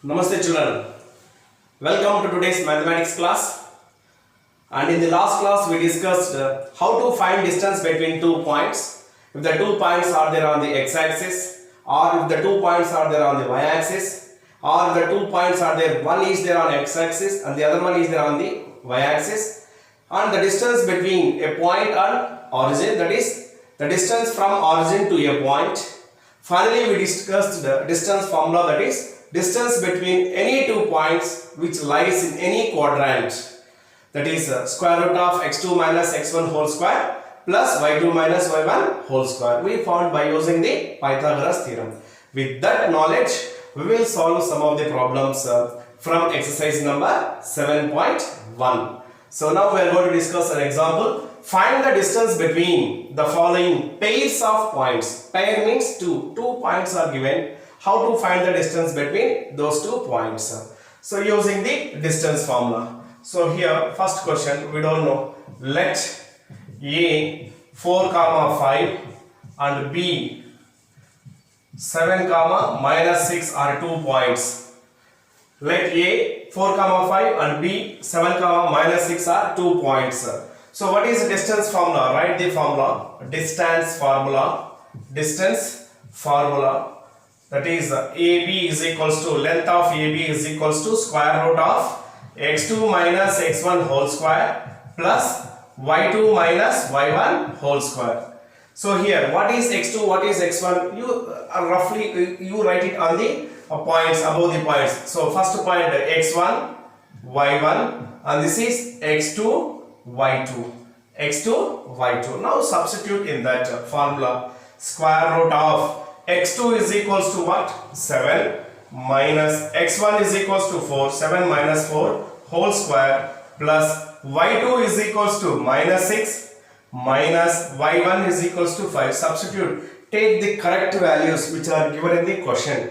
Namaste children, welcome to today's mathematics class. And in the last class we discussed how to find distance between 2 points. If the 2 points are there on the x-axis, or if the 2 points are there on the y-axis, or if the 2 points are there, one is there on x-axis and the other one is there on the y-axis, and the distance between a point and origin, that is the distance from origin to a point. Finally we discussed the distance formula, that is distance between any 2 points which lies in any quadrant, that is square root of x2 minus x1 whole square plus y2 minus y1 whole square. We found by using the Pythagoras theorem. With that knowledge, we will solve some of the problems from exercise number 7.1. So now we are going to discuss an example. Find the distance between the following pairs of points. Pair means two points are given. How to find the distance between those 2 points? So using the distance formula. So here first question, we don't know. Let A 4, 5 and B 7, minus 6 are 2 points. Let A 4, 5 and B 7, minus 6 are 2 points. So what is the distance formula? Write the formula. Distance formula. That is AB is equals to, length of AB is equals to square root of x2 minus x1 whole square plus y2 minus y1 whole square. So here what is x2, what is x1? You roughly you write it on the points, above the points. So first point x1 y1 and this is x2 y2. Now substitute in that formula. Square root of x2 is equals to what? 7 minus x1 is equals to 4, 7 minus 4 whole square plus y2 is equals to minus 6 minus y1 is equals to 5. Substitute. Take the correct values which are given in the question.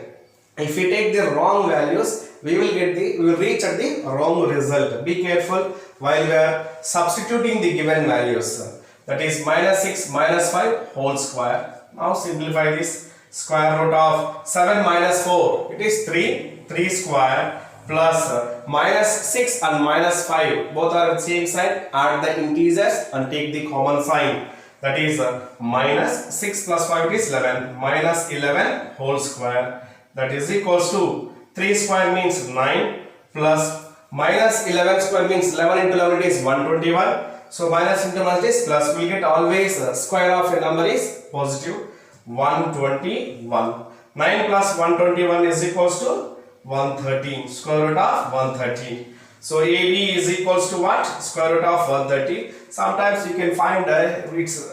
If we take the wrong values, we will reach at the wrong result. Be careful while we are substituting the given values. That is minus 6 minus 5 whole square. Now simplify this. Square root of 7 minus 4, it is 3 square plus minus 6 and minus 5, both are at same side. Add the integers and take the common sign. That is minus 6 plus 5 is 11, minus 11 whole square. That is equals to 3 square means 9 plus minus 11 square means 11 into 11 is 121. So minus into minus is plus. We will get always square of a number is positive. 121. 9 plus 121 is equals to 113. Square root of 113. So AB is equals to what? Square root of 130. Sometimes you can find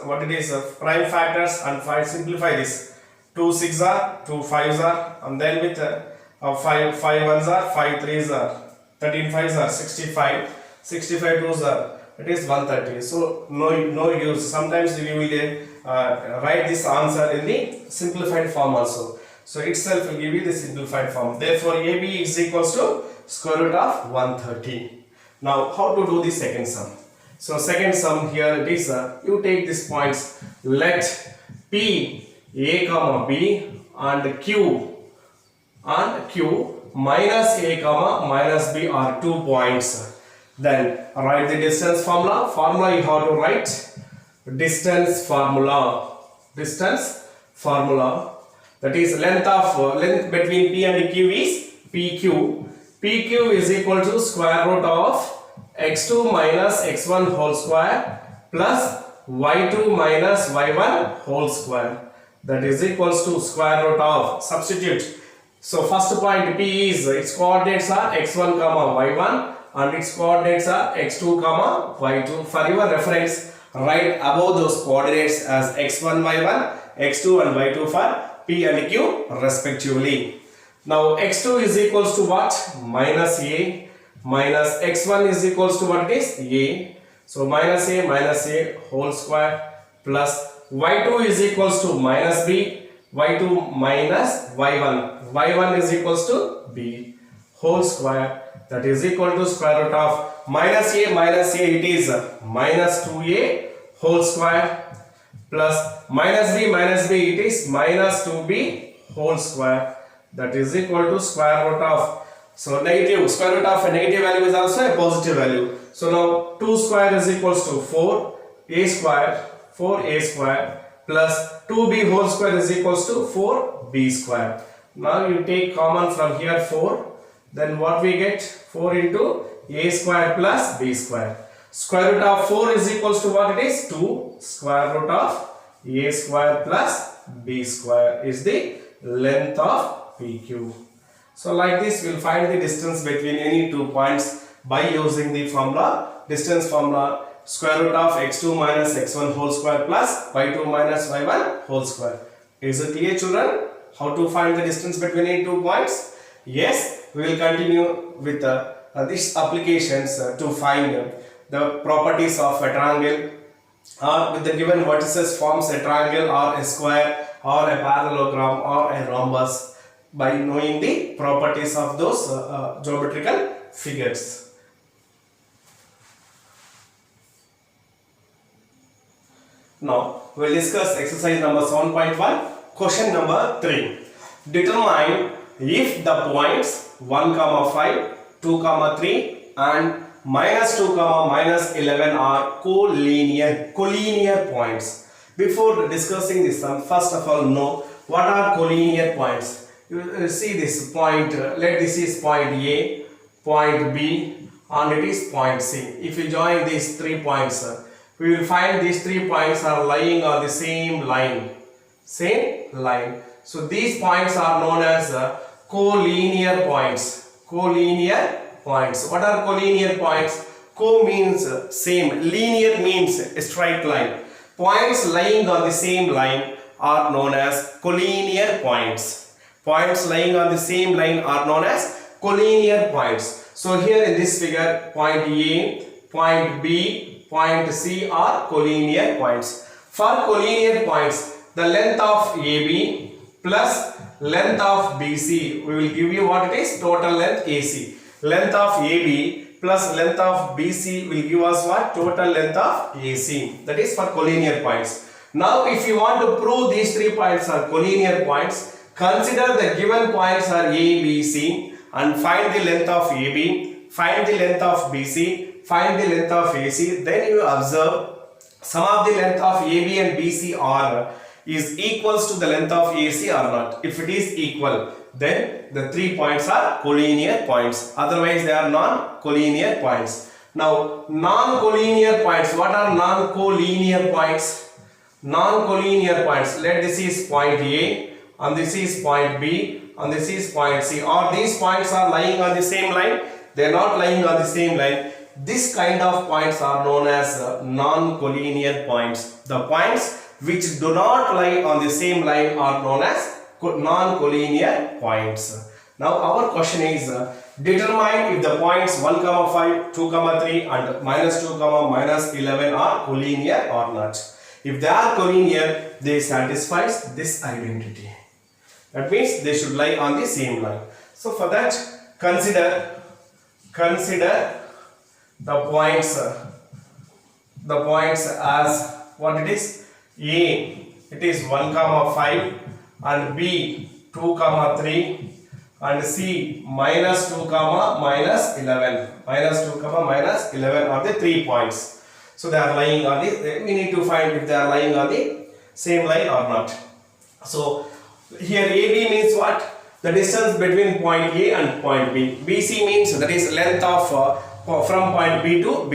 what it is prime factors and simplify this. 2 6 are, 2 5s are, and then with 5 1s are, 5 3s are, 13 5s are, 65, 65 2s are. It is 130. So no use. Sometimes we will write this answer in the simplified form also. So itself will give you the simplified form. Therefore AB is equals to square root of 130. Now how to do the second sum? So second sum here it is you take these points. Let P A comma B and Q minus A comma minus B are 2 points. Then write the distance formula. Formula you have to write. Distance formula. That is length between P and Q is PQ. PQ is equal to square root of x2 minus x1 whole square plus y2 minus y1 whole square. That is equals to square root of, substitute. So first point P is, its coordinates are x1 y1 and its coordinates are x2 y2. For your reference, write above those coordinates as x1 y1, x2 and y2 for P and Q respectively. Now x2 is equals to what? Minus A minus x1 is equals to what it is? A. So minus A whole square plus y2 is equals to minus B, y2 minus y1. y1 is equals to B whole square. That is equal to square root of minus A it is minus 2A whole square plus minus B it is minus 2B whole square. that is equal to square root of, so negative, square root of a negative value is also a positive value. So now 2 square is equals to 4a square, 4a square plus 2b whole square is equals to 4b square. Now you take common from here 4, then what we get? 4 into a square plus b square. Square root of 4 is equals to what it is? 2 square root of a square plus b square is the length of PQ. So like this we will find the distance between any two points by using the formula, distance formula, square root of x2 minus x1 whole square plus y2 minus y1 whole square. Is it clear, children? How to find the distance between any two points? Yes, we will continue with these applications to find the properties of a triangle, or with the given vertices forms a triangle or a square or a parallelogram or a rhombus by knowing the properties of those geometrical figures. Now we will discuss exercise number 7.1. Question number 3. Determine if the points 1, 5, 2, 3 and minus 2, minus 11 are collinear points. Before discussing this sum, first of all know what are collinear points. You see this point, let this is point A, point B and it is point C. If you join these 3 points, we will find these 3 points are lying on the same line. So these points are known as collinear points. Collinear points. What are collinear points? Co means same, linear means a straight line. Points lying on the same line are known as collinear points. Points lying on the same line are known as collinear points. So here in this figure, point A, point B, point C are collinear points. For collinear points, the length of AB plus length of BC, we will give you what it is, total length AC. Length of AB plus length of BC will give us what? Total length of AC. That is for collinear points. Now if you want to prove these 3 points are collinear points, consider the given points are A, B, C and find the length of AB, find the length of BC, find the length of AC. Then you observe sum of the length of AB and BC are is equals to the length of AC or not. If it is equal, then the 3 points are collinear points. Otherwise they are non-collinear points. Now non-collinear points, what are non-collinear points? Non-collinear points, let this is point A and this is point B and this is point C. Or these points are lying on the same line? They are not lying on the same line. This kind of points are known as non-collinear points. The points which do not lie on the same line are known as non-collinear points. Now our question is determine if the points 1, 5, 2, 3 and minus 2, minus 11 are collinear or not. If they are collinear, they satisfies this identity. That means they should lie on the same line. So for that, consider the points as what it is. A, it is 1, 5 and B 2, 3 and C minus 2, minus 11. Minus 2, minus 11 are the 3 points. So they are lying on the, we need to find if they are lying on the same line or not. So here AB means what? The distance between point A and point B. BC means that is length of from point B to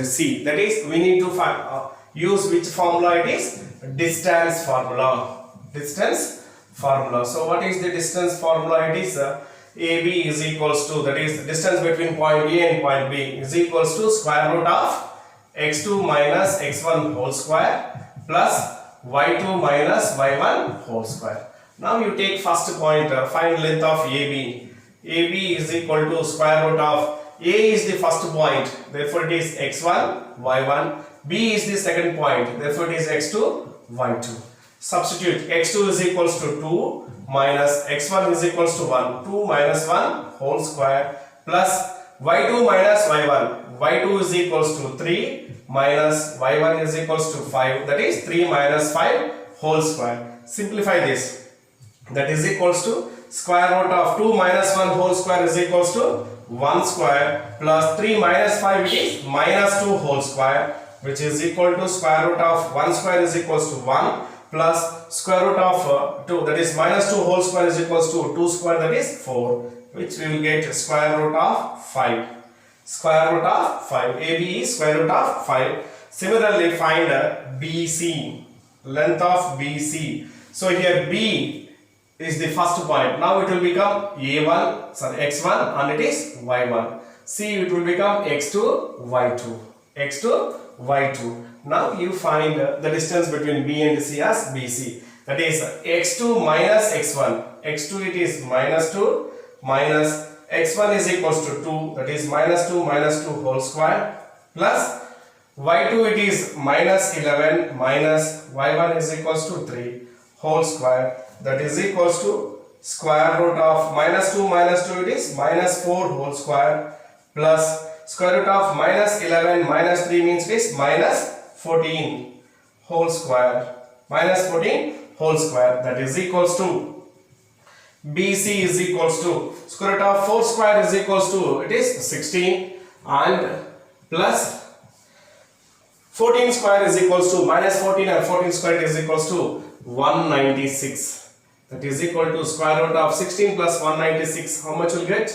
C. That is we need to find, use which formula it is? Distance formula. Distance formula. So what is the distance formula? It is AB is equals to, that is distance between point A and point B is equals to square root of x2 minus x1 whole square plus y2 minus y1 whole square. Now you take first point, find length of AB. AB is equal to square root of, A is the first point, therefore it is x1, y1. B is the second point, therefore it is x2, y2. Substitute x2 is equals to 2 minus x1 is equals to 1. 2 minus 1 whole square plus y2 minus y1. y2 is equals to 3 minus y1 is equals to 5. That is 3 minus 5 whole square. Simplify this. That is equals to square root of 2 minus 1 whole square is equals to 1 square plus 3 minus 5 it is minus 2 whole square, which is equal to square root of 1 square is equals to 1 plus square root of 2, that is minus 2 whole square is equals to 2 square, that is 4, which we will get square root of 5. Square root of 5. AB is square root of 5. Similarly, find BC, length of BC. So here B is the first point. Now it will become A1, sorry, X1 and it is Y1. C it will become X2, Y2. X2, Y2. Now you find the distance between B and C as BC. That is X2 minus X1. X2 it is minus 2 minus X1 is equals to 2, that is minus 2 whole square plus Y2 it is minus 11 minus Y1 is equals to 3 whole square, that is equals to square root of minus 2 it is minus 4 whole square plus square root of minus 11 minus 3 means it is minus 14 whole square, minus 14 whole square, that is equals to BC is equals to square root of 4 square is equals to it is 16 and plus 14 square is equals to minus 14 and 14 square is equals to 196, that is equal to square root of 16 plus 196. How much will get?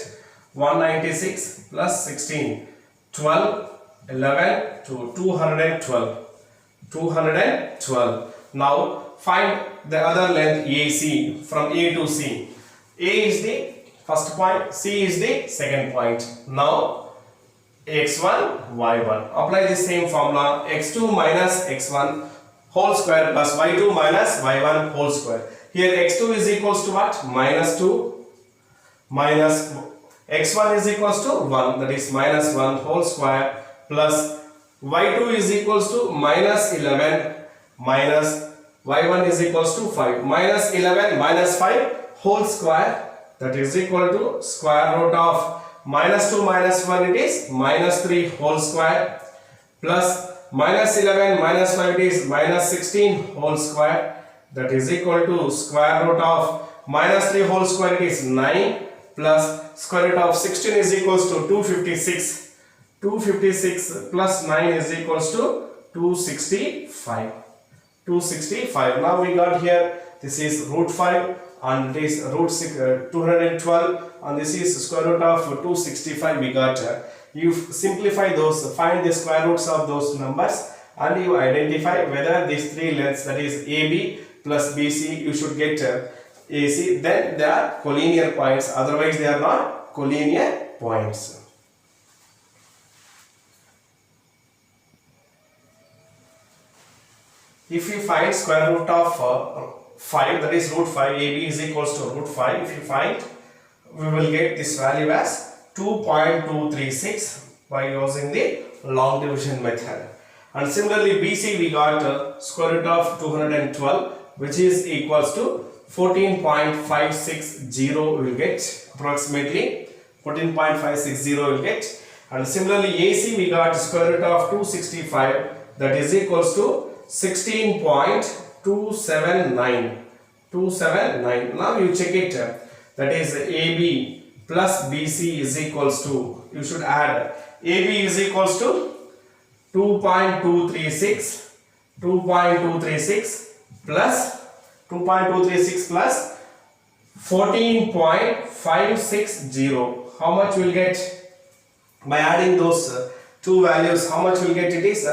196 plus 16, 12, 11 to 212. 212. Now find the other length AC from A to C. A is the first point, C is the second point. Now X1, Y1. Apply the same formula, X2 minus X1 whole square plus Y2 minus Y1 whole square. Here X2 is equals to what? Minus 2 minus X1 is equals to 1, that is minus 1 whole square plus Y2 is equals to minus 11 minus Y1 is equals to 5. Minus 11 minus 5 whole square, that is equal to square root of minus 2 minus 1 it is minus 3 whole square plus minus 11 minus 5 it is minus 16 whole square, that is equal to square root of minus 3 whole square it is 9 plus square root of 16 is equals to 256. 256 plus 9 is equals to 265. 265. Now we got here, this is root 5 and this root 212 and this is square root of 265 we got. You simplify those, find the square roots of those numbers and you identify whether these three lengths, that is AB plus BC, you should get AC, then they are collinear points, otherwise they are not collinear points. If you find square root of 5, that is root 5, AB is equals to root 5, if you find, we will get this value as 2.236 by using the long division method. And similarly BC we got square root of 212, which is equals to 14.560 we will get, approximately 14.560 we will get. And similarly AC we got square root of 265, that is equals to 16.279. 279. Now you check it, that is AB plus BC is equals to, you should add, AB is equals to 2.236 plus 2.236 plus 14.560. How much will get by adding those two values? How much will get it is?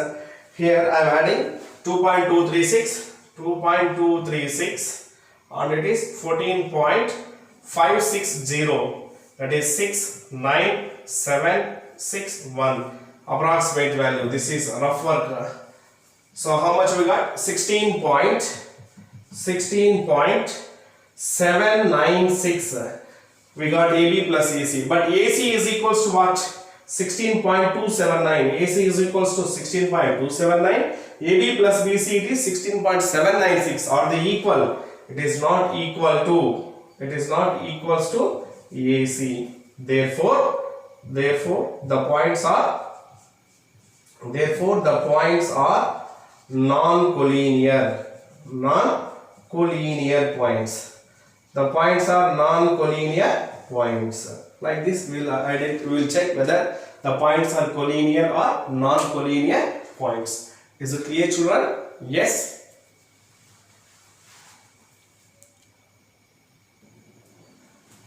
Here I am adding 2.236 and it is 14.560, that is 69761 approximate value. This is rough work. So how much we got? 16.796 we got AB plus AC, but AC is equals to what? 16.279. AC is equals to 16.279. AB plus BC it is 16.796. Are they equal? It is not equal to. It is not equals to AC. Therefore the points are non-collinear points. The points are non-collinear points. Like this, we will check whether the points are collinear or non-collinear points. Is it clear, children? Yes.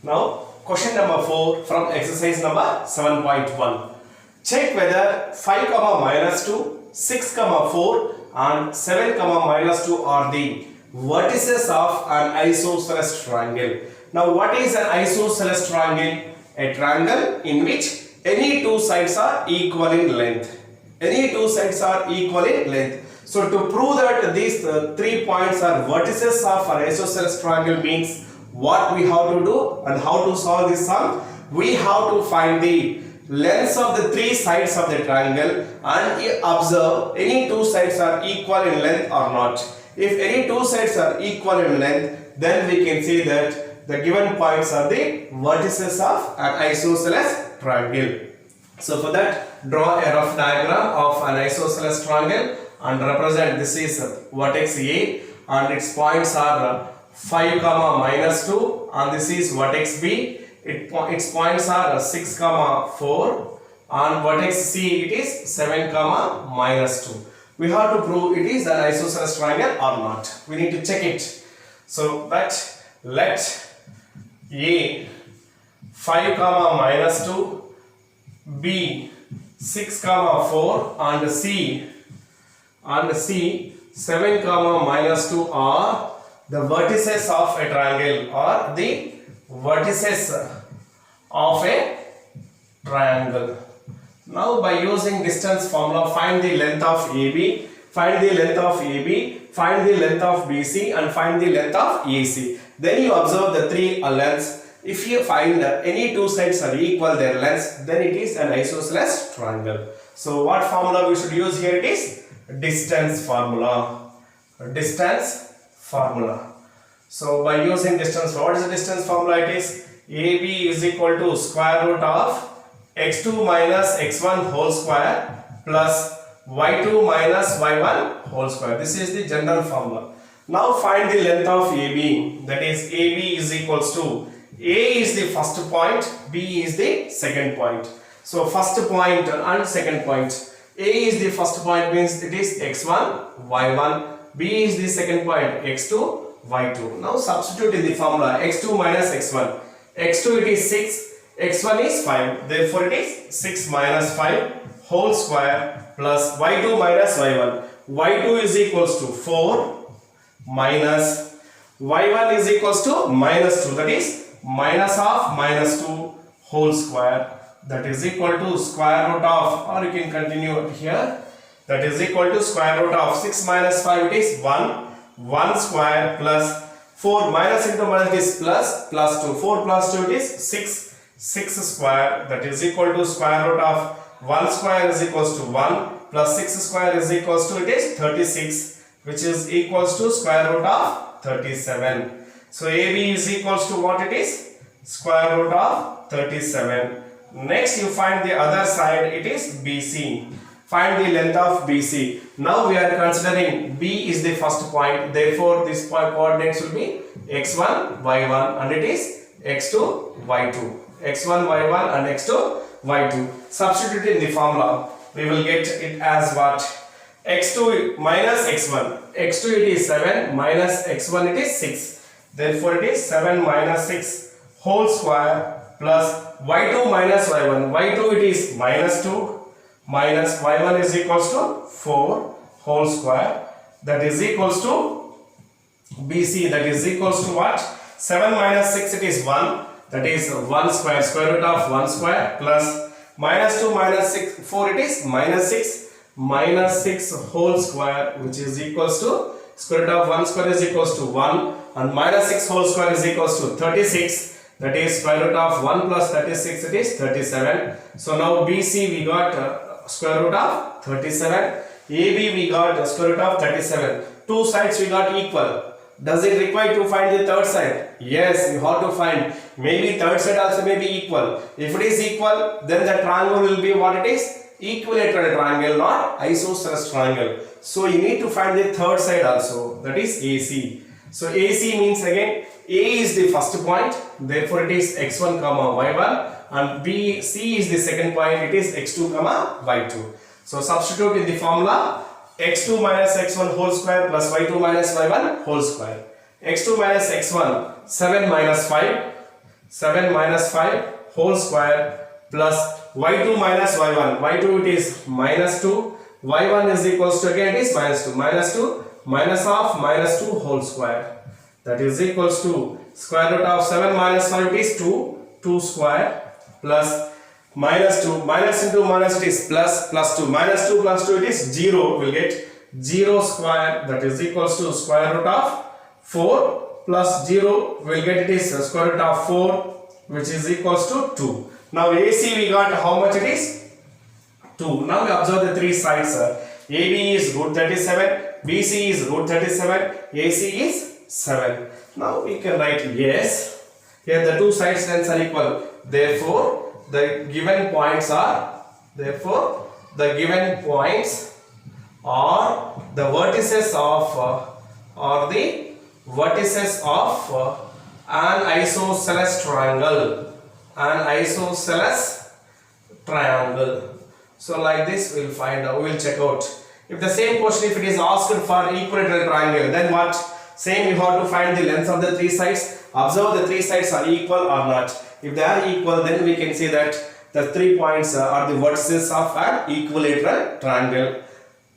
Now, question number 4 from exercise number 7.1. Check whether 5, minus 2, 6, 4 and 7, minus 2 are the vertices of an isosceles triangle. Now, what is an isosceles triangle? A triangle in which any two sides are equal in length. Any two sides are equal in length. So, to prove that these 3 points are vertices of an isosceles triangle means what we have to do and how to solve this sum? We have to find the lengths of the 3 sides of the triangle and observe any two sides are equal in length or not. If any two sides are equal in length, then we can say that the given points are the vertices of an isosceles triangle. So for that, draw a rough diagram of an isosceles triangle and represent this is vertex A and its points are 5, minus 2 and this is vertex B. Its points are 6, 4 and vertex C it is 7, minus 2. We have to prove it is an isosceles triangle or not. We need to check it. So that let A 5, minus 2, B 6, 4 and C 7, minus 2 are the vertices of a triangle or the vertices of a triangle. Now by using distance formula, find the length of AB, find the length of AB, find the length of BC and find the length of AC. Then you observe the 3 lengths. If you find any two sides are equal their lengths, then it is an isosceles triangle. So what formula we should use here? It is distance formula. Distance formula. So by using distance, what is the distance formula? It is AB is equal to square root of x2 minus x1 whole square plus y2 minus y1 whole square. This is the general formula. Now find the length of AB. That is AB is equals to A is the first point, B is the second point. So first point and second point. A is the first point means it is x1, y1. B is the second point, x2, y2. Now substitute in the formula x2 minus x1. x2 it is 6, x1 is 5. Therefore it is 6 minus 5 whole square plus y2 minus y1. y2 is equals to 4 minus y1 is equals to minus 2. That is minus of minus 2 whole square. That is equal to square root of, or you can continue here. That is equal to square root of 6 minus 5 it is 1 square plus 4 minus into minus is plus 2. 4 plus 2 it is 6 square. That is equal to square root of 1 square is equals to 1 plus 6 square is equals to it is 36, which is equals to square root of 37. So AB is equals to what it is? Square root of 37. Next you find the other side, it is BC. Find the length of BC. Now we are considering B is the first point. Therefore this point coordinates will be x1, y1 and it is x2, y2. x1, y1 and x2, y2. Substitute in the formula. We will get it as what? x2 minus x1. x2 it is 7 minus x1 it is 6. Therefore it is 7 minus 6 whole square plus y2 minus y1. y2 it is minus 2 minus y1 is equals to 4 whole square. That is equals to BC. That is equals to what? 7 minus 6 it is 1. That is 1 square. Square root of 1 square plus minus 2 minus 6 4 it is minus 6 whole square, which is equals to square root of 1 square is equals to 1 and minus 6 whole square is equals to 36. That is square root of 1 plus 36 it is 37. So now BC we got square root of 37. AB we got square root of 37. Two sides we got equal. Does it require to find the third side? Yes, you have to find. Maybe third side also may be equal. If it is equal, then the triangle will be what it is? Equilateral triangle, not isosceles triangle. So you need to find the third side also. That is AC. So AC means again A is the first point, therefore it is x1 comma y1, and B, C is the second point, it is x2 comma y2. So substitute in the formula x2 minus x1 whole square plus y2 minus y1 whole square. x2 minus x1, 7 minus 5, 7 minus 5 whole square plus y2 minus y1, y2 it is minus 2, y1 is equals to, again it is minus 2, minus 2 minus half minus 2 whole square, that is equals to square root of 7 minus 5 is 2, 2 square plus minus 2, minus into minus it is plus, plus 2, minus 2 plus 2 it is 0, we will get 0 square, that is equals to square root of 4 plus 0, we will get it is square root of 4, which is equals to 2. Now AC we got how much it is? 2. Now we observe the three sides. AB is root 37, BC is root 37, AC is 7. Now we can write yes. Here the two sides lengths are equal. Therefore the given points are the vertices of an isosceles triangle. So like this we will find out, we will check out. If the same question, if it is asked for equilateral triangle, then what? Same, you have to find the lengths of the three sides. Observe the three sides are equal or not. If they are equal, then we can say that the 3 points are the vertices of an equilateral triangle.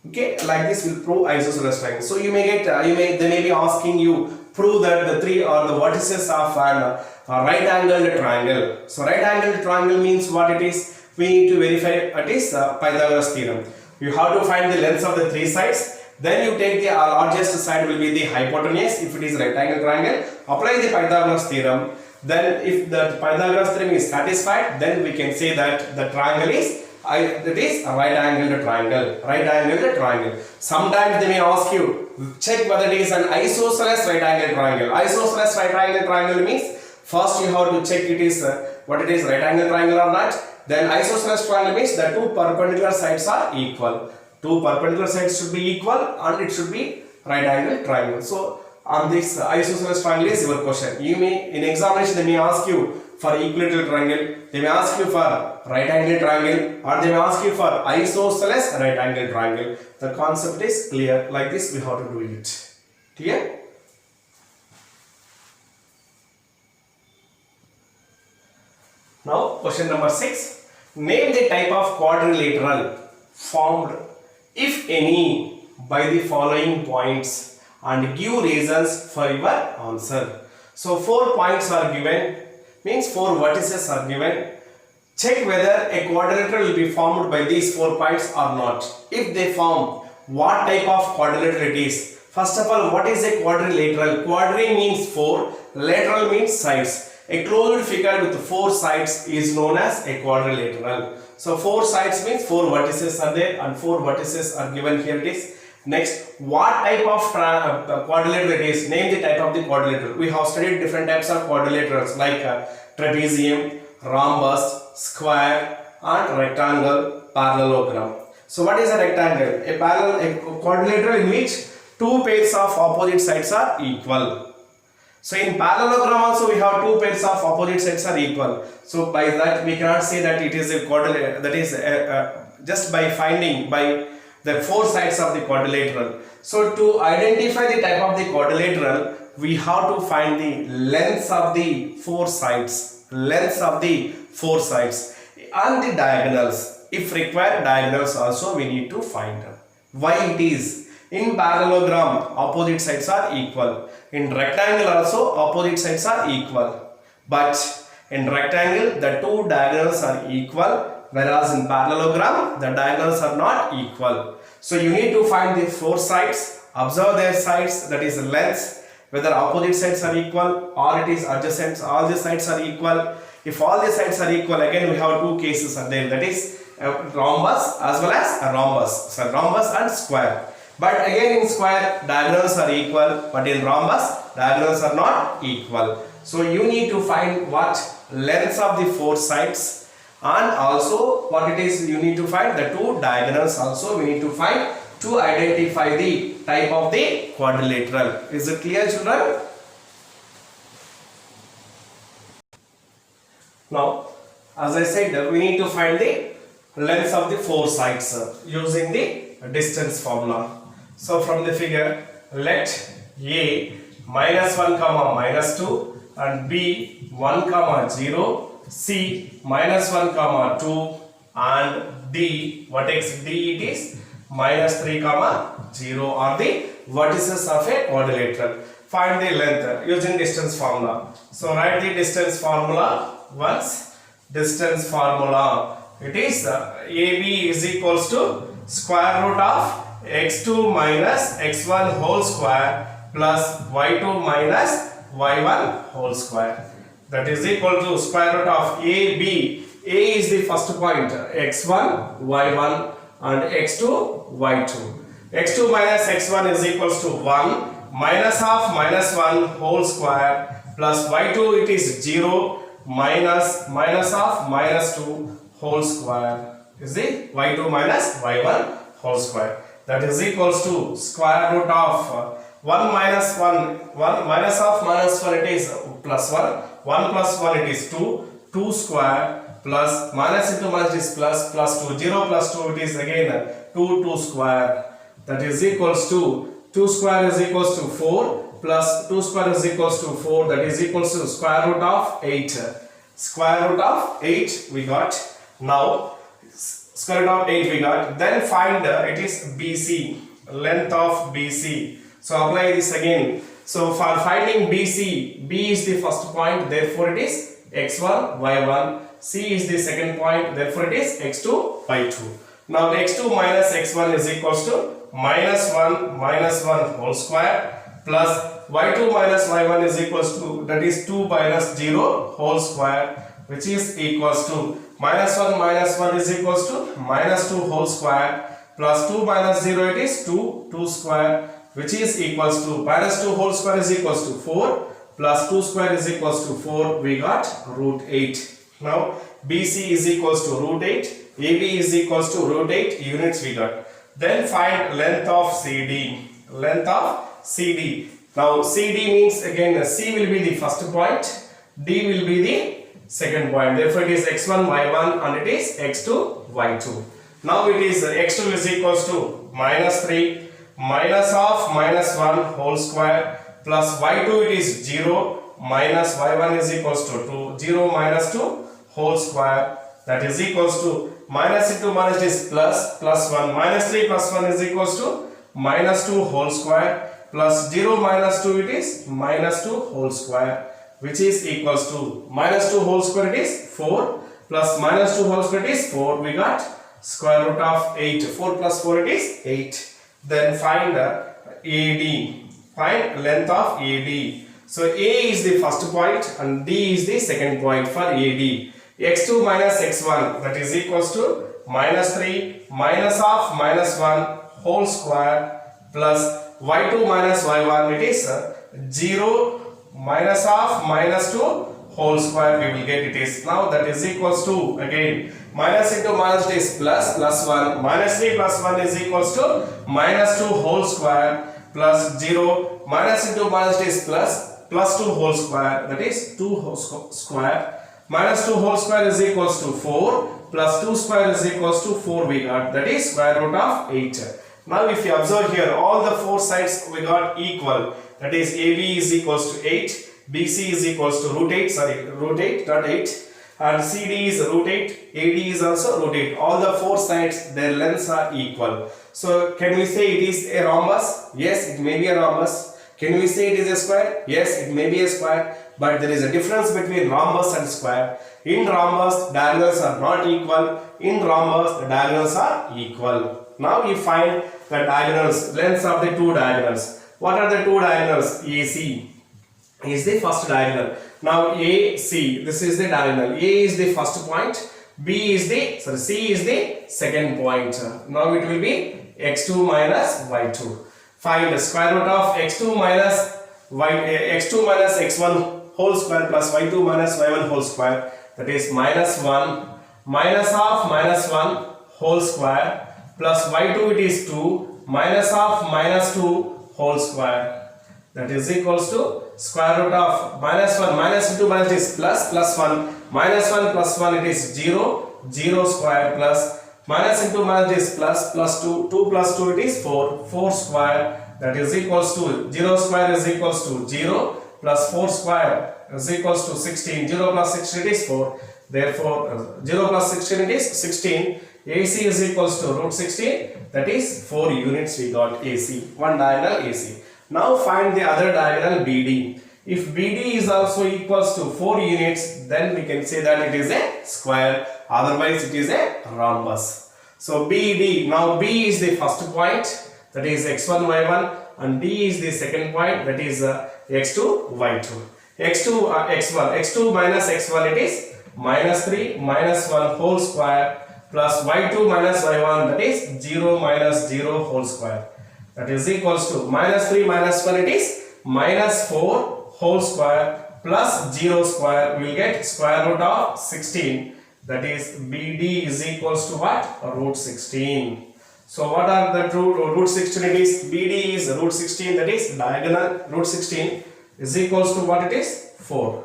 Okay, like this will prove isosceles triangle. So you may get, they may be asking you, prove that the 3 are the vertices of an right-angled triangle. So right-angled triangle means what it is? We need to verify it is Pythagoras theorem. You have to find the lengths of the three sides. Then you take the largest side will be the hypotenuse if it is right-angled triangle. Apply the Pythagoras theorem. Then if the Pythagoras theorem is satisfied, then we can say that the triangle is a right-angled triangle. Sometimes they may ask you, check whether it is an isosceles right-angled triangle. Isosceles right-angled triangle means first you have to check it is what it is right-angled triangle or not. Then isosceles triangle means the two perpendicular sides are equal. Two perpendicular sides should be equal and it should be right-angled triangle. So on this isosceles triangle is your question. You may, in examination they may ask you for equilateral triangle, they may ask you for right-angled triangle, or they may ask you for isosceles right-angled triangle. The concept is clear. Like this we have to do it. Clear? Now question number 6. Name the type of quadrilateral formed, if any, by the following points and give reasons for your answer. So 4 points are given, means 4 vertices are given. Check whether a quadrilateral will be formed by these 4 points or not. If they form, what type of quadrilateral it is? First of all, what is a quadrilateral? Quadri means 4, lateral means sides. A closed figure with 4 sides is known as a quadrilateral. So 4 sides means 4 vertices are there and 4 vertices are given here it is. Next, what type of quadrilateral it is? Name the type of the quadrilateral. We have studied different types of quadrilaterals like trapezium, rhombus, square and rectangle, parallelogram. So what is a rectangle? A quadrilateral in which 2 pairs of opposite sides are equal. So in parallelogram also we have 2 pairs of opposite sides are equal. So by that we cannot say that it is a quadrilateral, that is just by finding by the 4 sides of the quadrilateral. So to identify the type of the quadrilateral, we have to find the lengths of the 4 sides, and the diagonals. If required, diagonals also we need to find. Why it is? In parallelogram, opposite sides are equal. In rectangle also, opposite sides are equal. But in rectangle, the 2 diagonals are equal, whereas in parallelogram, the diagonals are not equal. So you need to find the 4 sides, observe their sides, that is lengths, whether opposite sides are equal or it is adjacent, all the sides are equal. If all the sides are equal, again we have 2 cases are there, that is rhombus as well as a rhombus. So rhombus and square. But again in square, diagonals are equal, but in rhombus, diagonals are not equal. So you need to find what lengths of the 4 sides, and also what it is you need to find the 2 diagonals also we need to find to identify the type of the quadrilateral. Is it clear, children? Now, as I said, we need to find the length of the four sides using the distance formula. So, from the figure, let A -1 comma -2 and B 1 comma 0, C -1 comma 2 and D, vertex D it is -3 comma 0 are the vertices of a quadrilateral. Find the length using distance formula. So write the distance formula once. Distance formula, it is AB is equals to square root of x2 minus x1 whole square plus y2 minus y1 whole square. That is equal to square root of AB. A is the first point, x1, y1 and x2, y2. x2 minus x1 is equals to 1 minus half minus 1 whole square plus y2 it is 0 minus half minus 2 whole square is the y2 minus y1 whole square. That is equals to square root of 1 minus 1 minus half minus 1 it is plus 1 plus 1 it is 2 square plus minus into minus is plus 2 0 plus 2 it is again 2 square. That is equals to 2 square is equals to 4 plus 2 square is equals to 4, that is equals to square root of 8. Square root of 8 we got. Now square root of 8 we got. Then find it is BC, length of BC. So apply this again. So for finding BC, B is the first point, therefore it is x1, y1. C is the second point, therefore it is x2, y2. Now x2 minus x1 is equals to minus 1 whole square plus y2 minus y1 is equals to, that is 2 minus 0 whole square, which is equals to minus 1 is equals to minus 2 whole square plus 2 minus 0 it is 2 square, which is equals to minus 2 whole square is equals to 4 plus 2 square is equals to 4, we got root 8. Now BC is equals to root 8, AB is equals to root 8 units we got. Then find length of CD. Length of CD. Now CD means again C will be the first point, D will be the second point. Therefore it is x1, y1 and it is x2, y2. Now it is x2 is equals to minus 3 minus half minus 1 whole square plus y2 it is 0 minus y1 is equals to 2, 0 minus 2 whole square, that is equals to minus into minus is plus 1, minus 3 plus 1 is equals to minus 2 whole square plus 0 minus 2 it is minus 2 whole square, which is equals to minus 2 whole square it is 4 plus minus 2 whole square it is 4, we got square root of 8, 4 plus 4 it is 8. Then find AD, find length of AD. So A is the first point and D is the second point for AD. x2 minus x1, that is equals to minus 3 minus half minus 1 whole square plus y2 minus y1 it is 0 minus half minus 2 whole square, we will get it is. Now that is equals to again minus into minus is plus 1, minus 3 plus 1 is equals to minus 2 whole square plus 0 minus into minus is plus 2 whole square, that is 2 whole square minus 2 whole square is equals to 4 plus 2 square is equals to 4, we got, that is square root of 8. Now if you observe here, all the four sides we got equal, that is AB is equals to 8, BC is equals to root 8 not 8 and CD is root 8, AD is also root 8. All the four sides, their lengths are equal. So can we say it is a rhombus? Yes, it may be a rhombus. Can we say it is a square? Yes, it may be a square. But there is a difference between rhombus and square. In rhombus, diagonals are not equal. In rhombus, the diagonals are equal. Now you find the diagonals, lengths of the two diagonals. What are the two diagonals? AC is the first diagonal. Now AC, this is the diagonal. A is the first point. C is the second point. Now it will be x2 minus y2. Find the square root of x2 minus x1 whole square plus y2 minus y1 whole square, that is minus 1 minus half minus 1 whole square plus y2 it is 2 minus half minus 2 whole square, that is equals to square root of minus 1 minus into minus is plus 1 minus 1 plus 1 it is 0, 0 square plus minus into minus is plus, plus 2, 2 plus 2 it is 4, 4 square that is equals to 0 square is equals to 0 plus 4 square is equals to 16, 0 plus 16 it is 4, therefore 0 plus 16 it is 16, AC is equals to root 16, that is 4 units we got AC, one diagonal AC. Now find the other diagonal BD. If BD is also equals to 4 units, then we can say that it is a square, otherwise it is a rhombus. So BD, now B is the first point, that is x1, y1, and D is the second point, that is x2, y2. x2, x1, x2 minus x1 it is minus 3 minus 1 whole square plus y2 minus y1 that is 0 minus 0 whole square. That is equals to minus 3 minus 1 it is minus 4 whole square plus 0 square, we will get square root of 16, that is BD is equals to what? Root 16. So what are the root 16 it is? BD is root 16, that is diagonal root 16 is equals to what it is? 4.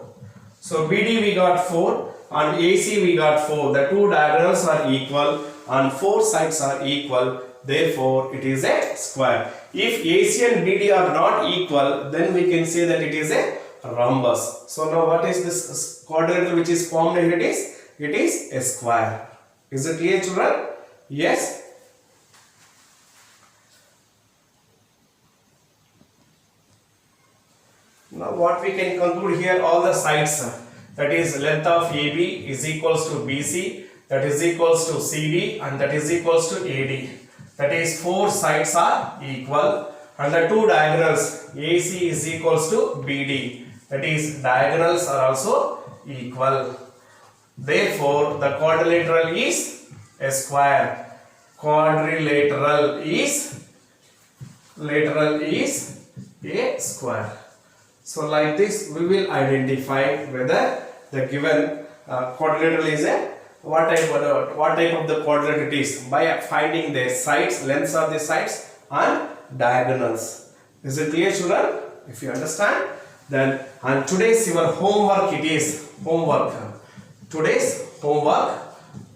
So BD we got 4 and AC we got 4. The two diagonals are equal and 4 sides are equal. Therefore, it is a square. If AC and BD are not equal, then we can say that it is a rhombus. So now what is this quadrilateral which is formed here? It is a square. Is it clear, children? Yes. Now what we can conclude here, all the sides, that is length of AB is equals to BC, that is equals to CD, and that is equals to AD. That is 4 sides are equal and the two diagonals AC is equals to BD, that is diagonals are also equal. Therefore, the quadrilateral is a square. Quadrilateral is a square. So like this we will identify whether the given quadrilateral is a what type of the quadrilateral it is by finding the sides, lengths of the sides and diagonals. Is it clear, children? If you understand, then and today's your homework, it is homework. Today's homework,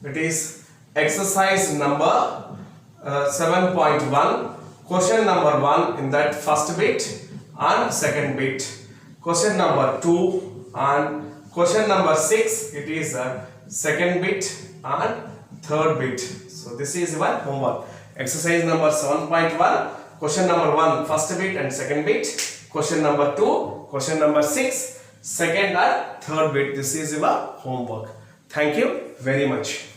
it is exercise number 7.1, question number 1 in that first bit and second bit, question number 2 and question number 6 it is second bit and third bit. So this is your homework. Exercise number 7.1, question number 1 first bit and second bit, question number 2, question number 6 second and third bit. This is your homework. Thank you very much.